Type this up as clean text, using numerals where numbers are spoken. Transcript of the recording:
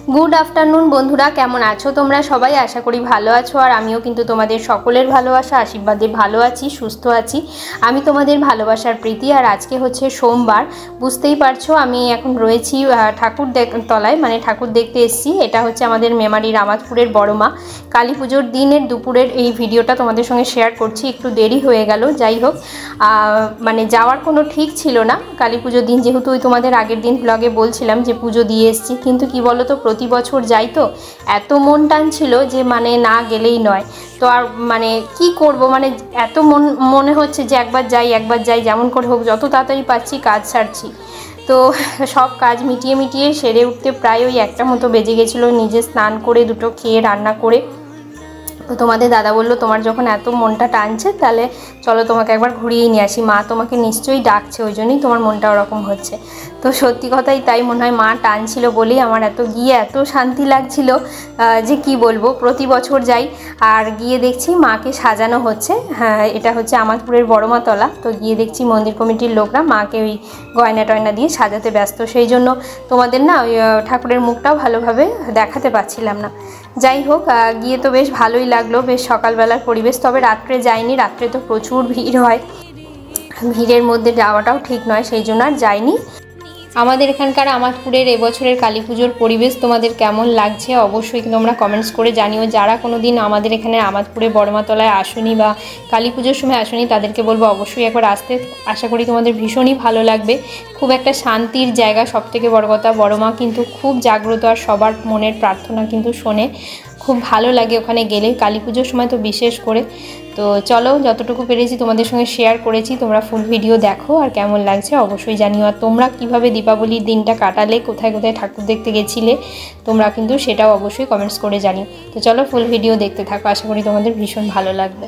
Good afternoon बंधुरा केमन आछो तोमरा सबाई आशा करी भालो आछो और आमिओ किन्तु तोमादेर सकलेर भालोबासा आशीर्वादे भालो आछि सुस्थ आछि। आमि तोमादेर भालोबासार प्रीति और आजके होच्छे सोमवार बुझतेई पारछो आमि एखन रयेछि ठाकुर तलाय माने ठाकुर देखते एसेछि। एटा होच्छे आमादेर मेमारी रामाजपुरेर बड़ो मा। काली पुजोर दिनेर दुपुरेर एई भिडियोटा तोमादेर संगे शेयार करछि। एकटु देरी हये गेल जाई होक माने जाওয়ার कोनो ठीक छिलो ना। काली पुजोर दिन जेहेतु ओई तोमादेर आगेर दिन ब्लगे बोलछिलाम जे पुजो दिये एसेछि किन्तु कि बोलो तो प्रति बछर जाई तो एत मन टानछिलो जे माने ना गेलेई नय। तो आर माने कि करब माने एत मन मने हच्छे जे एकबार जाई जेमन करे होक जत ताड़ाताड़ि पाচ্ছি काज सारछि। तो सब काज मिटिए सेरे उठते प्राय ओई एकटा मतो बेजे गेछिलो। निजे स्नान करे दुटो खेये रान्ना करे तो तुम्हारे दादा बोल्लो तुम्हार जखन एत मनटा टानছে ताहले चलो तुम्हें एकबार घुरिए निये आसि मा तुम्हें निश्चयई डाकছে ओई जन्यई तुम्हार मनटा ओरकम हच्छे। तो सत्यि कथाई ताई मने हय मा टानछिलो बोलेई आमार एत गिये एत शांति लागछिलो जे कि बोलबो। प्रति बछर जाई और गिये देखछि माके साजानो हच्छे। हाँ एटा हच्छे आमाजपुरेर बड़मा तला। तो गिये देखछि मंदिर कमिटिर लोकरा माके ओई गयना टयना दिये साजाते व्यस्त सेई जोन्नो तोमादेर ना ओई ठाकुरेर मुखटाও ভালোভাবে দেখাতে পারছিলাম না। যাই হোক গিয়ে তো বেশ ভালোই লাগলো বেশ সকালবেলার পরিবেশ। তবে রাত্রে যাইনি, রাত্রে তো প্রচুর ভিড় হয়, ভিড়ের মধ্যে যাওয়াটাও ঠিক নয় সেই জন্য আর যাইনি। আমাদের এখানকার আমাজপুরের এবছরের কালী পুজোর পরিবেশ তোমাদের কেমন লাগছে অবশ্যই তোমরা কমেন্টস করে জানিও। যারা কোনো দিন আমাদের এখানে আমাজপুরে বড়মাতলায় আসনি বা কালী পুজোর সময় আসনি তাদেরকে বলবো অবশ্যই একবার আসতে। আশা করি তোমাদের ভীষণই ভালো লাগবে। খুব একটা শান্তির জায়গা। সবথেকে বড় কথা বড় মা কিন্তু খুব জাগ্রত আর সবার মনের প্রার্থনা কিন্তু শোনে। খুব ভালো লাগে ওখানে গেলে কালী পুজোর সময় তো বিশেষ করে। তো চলো যতটুকু পেরেছি তোমাদের সঙ্গে শেয়ার করেছি। তোমরা ফুল ভিডিও দেখো আর কেমন লাগছে অবশ্যই জানিও। আর তোমরা কিভাবে দীপাবলির দিনটা কাটালে, কোথায় কোথায় ঠাকুর দেখতে গেছিলে তোমরা কিন্তু সেটাও অবশ্যই কমেন্টস করে জানিও। তো চলো ফুল ভিডিও দেখতে থাকো, আশা করি তোমাদের ভীষণ ভালো লাগবে।